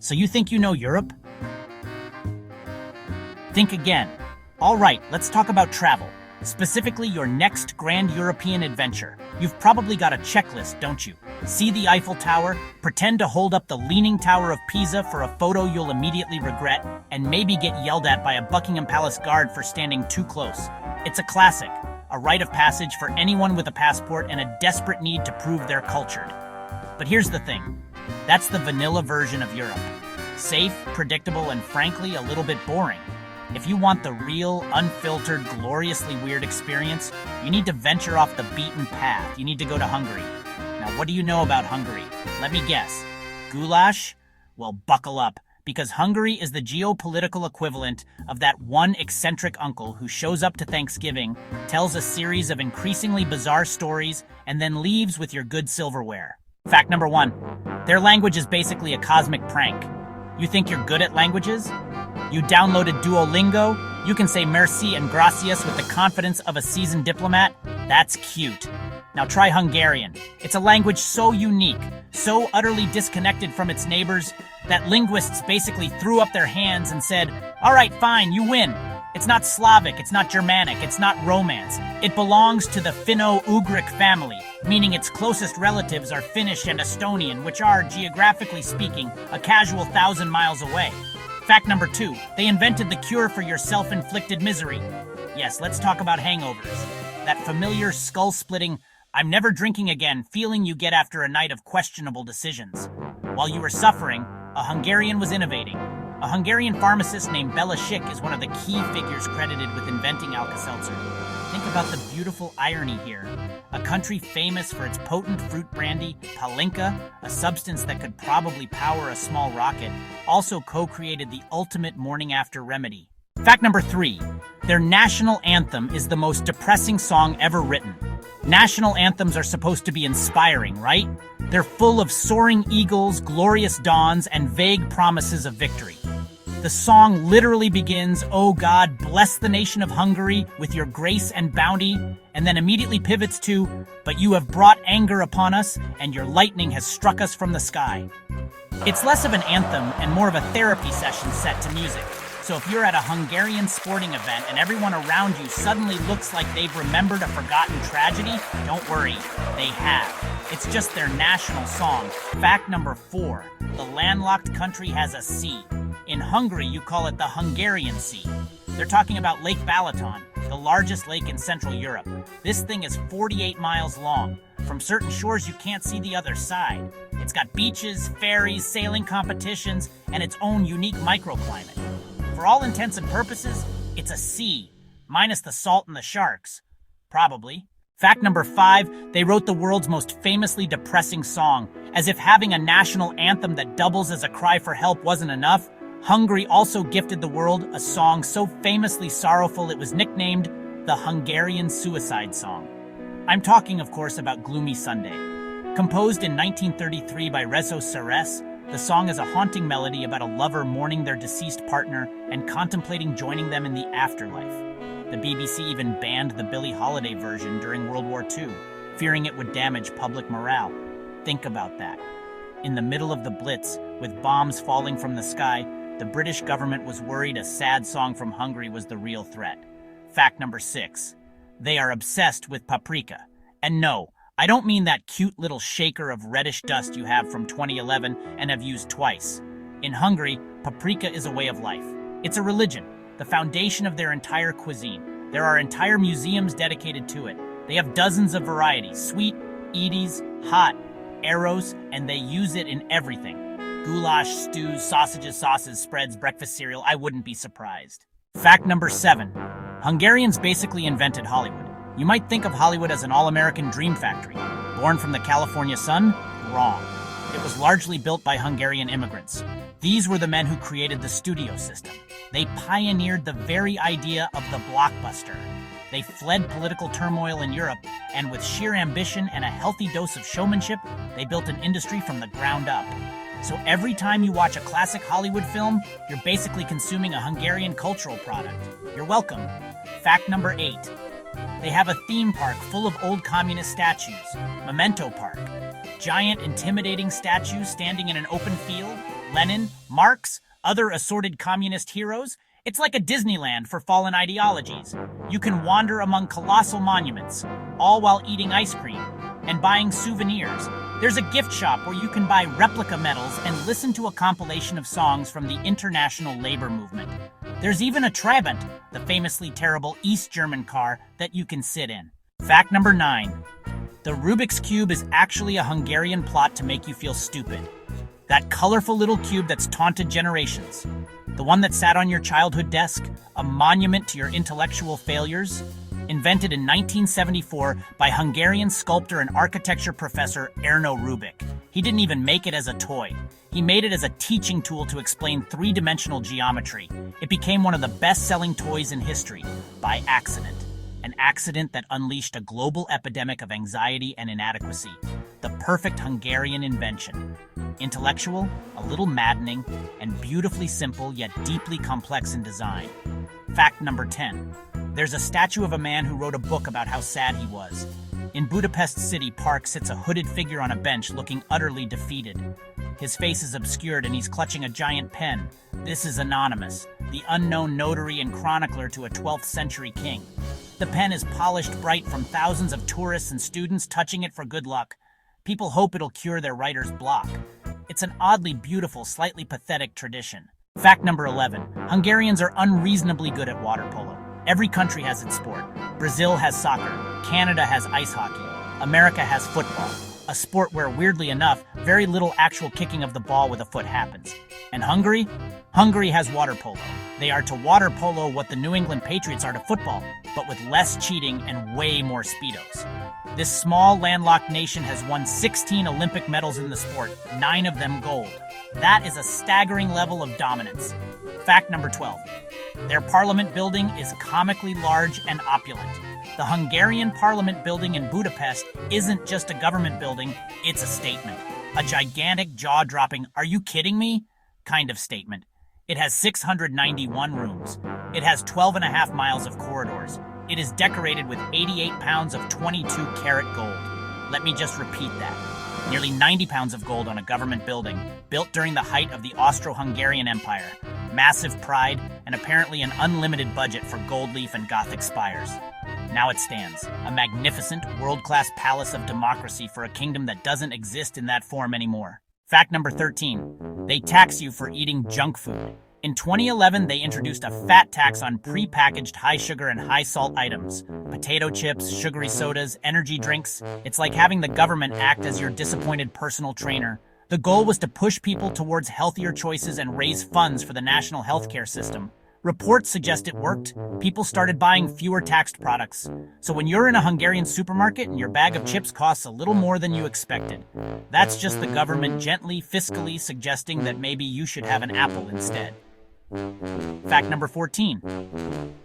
So you think you know Europe? Think again. All right, let's talk about travel. Specifically, your next grand European adventure. You've probably got a checklist, don't you? See the Eiffel Tower, pretend to hold up the Leaning Tower of Pisa for a photo you'll immediately regret, and maybe get yelled at by a Buckingham Palace guard for standing too close. It's a classic, a rite of passage for anyone with a passport and a desperate need to prove they're cultured. But here's the thing. That's the vanilla version of Europe. Safe, predictable, and frankly, a little bit boring. If you want the real, unfiltered, gloriously weird experience, you need to venture off the beaten path. You need to go to Hungary. Now, what do you know about Hungary? Let me guess. Goulash? Well, buckle up, because Hungary is the geopolitical equivalent of that one eccentric uncle who shows up to Thanksgiving, tells a series of increasingly bizarre stories, and then leaves with your good silverware. Fact number 1. Their language is basically a cosmic prank. You think you're good at languages? You downloaded Duolingo? You can say merci and gracias with the confidence of a seasoned diplomat? That's cute. Now try Hungarian. It's a language so unique, so utterly disconnected from its neighbors, that linguists basically threw up their hands and said, all right, fine, you win. It's not Slavic, it's not Germanic, it's not Romance. It belongs to the Finno-Ugric family, meaning its closest relatives are Finnish and Estonian, which are, geographically speaking, a casual 1,000 miles away. Fact number 2, they invented the cure for your self-inflicted misery. Yes, let's talk about hangovers. That familiar skull-splitting, I'm never drinking again feeling you get after a night of questionable decisions. While you were suffering, a Hungarian was innovating. A Hungarian pharmacist named Bela Schick is one of the key figures credited with inventing Alka-Seltzer. Think about the beautiful irony here. A country famous for its potent fruit brandy, pálinka, a substance that could probably power a small rocket, also co-created the ultimate morning-after remedy. Fact number 3. Their national anthem is the most depressing song ever written. National anthems are supposed to be inspiring, right? They're full of soaring eagles, glorious dawns, and vague promises of victory. The song literally begins, "Oh God, bless the nation of Hungary with your grace and bounty," and then immediately pivots to, "But you have brought anger upon us, and your lightning has struck us from the sky." It's less of an anthem and more of a therapy session set to music. So if you're at a Hungarian sporting event and everyone around you suddenly looks like they've remembered a forgotten tragedy, don't worry, they have. It's just their national song. Fact number 4, the landlocked country has a sea. In Hungary, you call it the Hungarian Sea. They're talking about Lake Balaton, the largest lake in Central Europe. This thing is 48 miles long. From certain shores, you can't see the other side. It's got beaches, ferries, sailing competitions, and its own unique microclimate. For all intents and purposes, it's a sea, minus the salt and the sharks. Probably. Fact number 5, they wrote the world's most famously depressing song. As if having a national anthem that doubles as a cry for help wasn't enough, Hungary also gifted the world a song so famously sorrowful it was nicknamed the Hungarian Suicide Song. I'm talking, of course, about Gloomy Sunday. Composed in 1933 by Rezo Seres, the song is a haunting melody about a lover mourning their deceased partner and contemplating joining them in the afterlife. The BBC even banned the Billie Holiday version during World War II, fearing it would damage public morale. Think about that. In the middle of the Blitz, with bombs falling from the sky, the British government was worried a sad song from Hungary was the real threat. Fact number 6. They are obsessed with paprika. And no, I don't mean that cute little shaker of reddish dust you have from 2011 and have used twice. In Hungary, paprika is a way of life. It's a religion, the foundation of their entire cuisine. There are entire museums dedicated to it. They have dozens of varieties, sweet, eddies, hot, arrows, and they use it in everything. Goulash, stews, sausages, sauces, spreads, breakfast cereal, I wouldn't be surprised. Fact number 7. Hungarians basically invented Hollywood. You might think of Hollywood as an all-American dream factory. Born from the California sun? Wrong. It was largely built by Hungarian immigrants. These were the men who created the studio system. They pioneered the very idea of the blockbuster. They fled political turmoil in Europe, and with sheer ambition and a healthy dose of showmanship, they built an industry from the ground up. So every time you watch a classic Hollywood film, you're basically consuming a Hungarian cultural product. You're welcome. Fact number 8. They have a theme park full of old communist statues, Memento Park. Giant, intimidating statues standing in an open field, Lenin, Marx, other assorted communist heroes. It's like a Disneyland for fallen ideologies. You can wander among colossal monuments, all while eating ice cream and buying souvenirs. There's a gift shop where you can buy replica medals and listen to a compilation of songs from the international labor movement. There's even a Trabant, the famously terrible East German car, that you can sit in. Fact number 9. The Rubik's Cube is actually a Hungarian plot to make you feel stupid. That colorful little cube that's taunted generations. The one that sat on your childhood desk, a monument to your intellectual failures. Invented in 1974 by Hungarian sculptor and architecture professor Erno Rubik. He didn't even make it as a toy. He made it as a teaching tool to explain three-dimensional geometry. It became one of the best-selling toys in history, by accident. An accident that unleashed a global epidemic of anxiety and inadequacy. The perfect Hungarian invention. Intellectual, a little maddening, and beautifully simple yet deeply complex in design. Fact number 10. There's a statue of a man who wrote a book about how sad he was. In Budapest City Park sits a hooded figure on a bench looking utterly defeated. His face is obscured and he's clutching a giant pen. This is anonymous, the unknown notary and chronicler to a 12th century king. The pen is polished bright from thousands of tourists and students touching it for good luck. People hope it'll cure their writer's block. It's an oddly beautiful, slightly pathetic tradition. Fact number 11. Hungarians are unreasonably good at water polo. Every country has its sport. Brazil has soccer. Canada has ice hockey. America has football. A sport where, weirdly enough, very little actual kicking of the ball with a foot happens. And Hungary? Hungary has water polo. They are to water polo what the New England Patriots are to football, but with less cheating and way more Speedos. This small, landlocked nation has won 16 Olympic medals in the sport, 9 of them gold. That is a staggering level of dominance. Fact number 12. Their parliament building is comically large and opulent. The Hungarian Parliament building in Budapest isn't just a government building, it's a statement. A gigantic, jaw-dropping, are you kidding me? Kind of statement. It has 691 rooms. It has 12 and a half miles of corridors. It is decorated with 88 pounds of 22-karat gold. Let me just repeat that. Nearly 90 pounds of gold on a government building, built during the height of the Austro-Hungarian Empire. Massive pride, and apparently an unlimited budget for gold leaf and Gothic spires. Now it stands, a magnificent, world-class palace of democracy for a kingdom that doesn't exist in that form anymore. Fact number 13. They tax you for eating junk food. In 2011, they introduced a fat tax on pre-packaged high-sugar and high-salt items. Potato chips, sugary sodas, energy drinks. It's like having the government act as your disappointed personal trainer. The goal was to push people towards healthier choices and raise funds for the national healthcare system. Reports suggest it worked. People started buying fewer taxed products. So when you're in a Hungarian supermarket and your bag of chips costs a little more than you expected, that's just the government gently, fiscally suggesting that maybe you should have an apple instead. Fact number 14.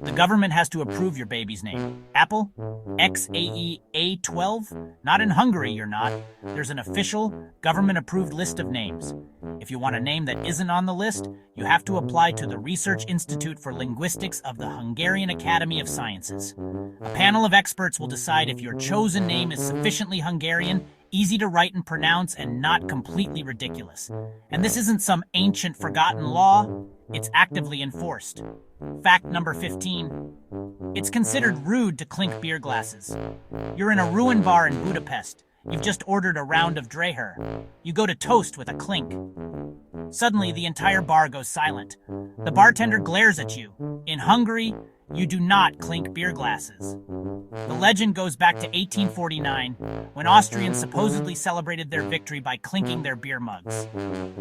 The government has to approve your baby's name. Apple? XAEA12? Not in Hungary, you're not. There's an official, government-approved list of names. If you want a name that isn't on the list, you have to apply to the Research Institute for Linguistics of the Hungarian Academy of Sciences. A panel of experts will decide if your chosen name is sufficiently Hungarian, easy to write and pronounce, and not completely ridiculous. And this isn't some ancient forgotten law. It's actively enforced. Fact number 15. It's considered rude to clink beer glasses. You're in a ruin bar in Budapest. You've just ordered a round of Dreher. You go to toast with a clink. Suddenly, the entire bar goes silent. The bartender glares at you. In Hungary, you do not clink beer glasses. The legend goes back to 1849, when Austrians supposedly celebrated their victory by clinking their beer mugs.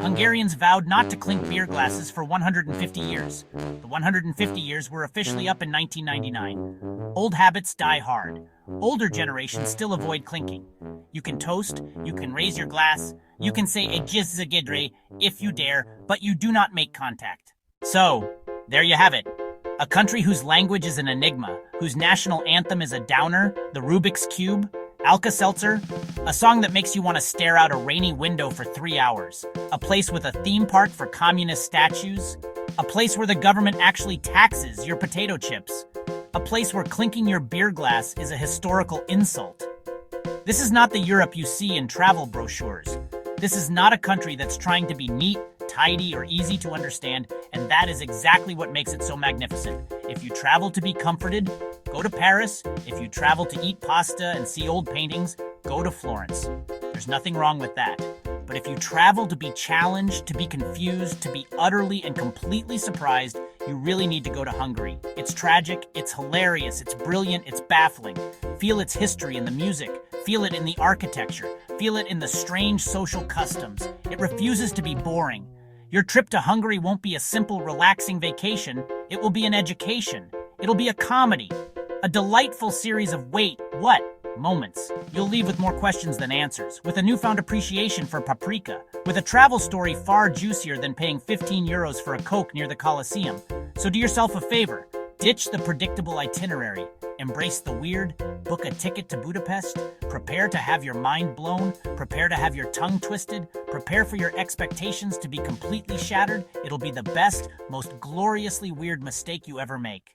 Hungarians vowed not to clink beer glasses for 150 years. The 150 years were officially up in 1999. Old habits die hard. Older generations still avoid clinking. You can toast, you can raise your glass, you can say a jizzagidre if you dare, but you do not make contact. So, there you have it. A country whose language is an enigma, whose national anthem is a downer, the Rubik's Cube, Alka-Seltzer, a song that makes you want to stare out a rainy window for 3 hours, a place with a theme park for communist statues, a place where the government actually taxes your potato chips, a place where clinking your beer glass is a historical insult. This is not the Europe you see in travel brochures. This is not a country that's trying to be neat, tidy, or easy to understand, and that is exactly what makes it so magnificent. If you travel to be comforted, go to Paris. If you travel to eat pasta and see old paintings, go to Florence. There's nothing wrong with that. But if you travel to be challenged, to be confused, to be utterly and completely surprised, you really need to go to Hungary. It's tragic, it's hilarious, it's brilliant, it's baffling. Feel its history in the music. Feel it in the architecture. Feel it in the strange social customs. It refuses to be boring. Your trip to Hungary won't be a simple, relaxing vacation. It will be an education. It'll be a comedy. A delightful series of wait, what? Moments. You'll leave with more questions than answers, with a newfound appreciation for paprika, with a travel story far juicier than paying 15 euros for a Coke near the Colosseum. So do yourself a favor. Ditch the predictable itinerary. Embrace the weird. Book a ticket to Budapest. Prepare to have your mind blown. Prepare to have your tongue twisted. Prepare for your expectations to be completely shattered. It'll be the best, most gloriously weird mistake you ever make.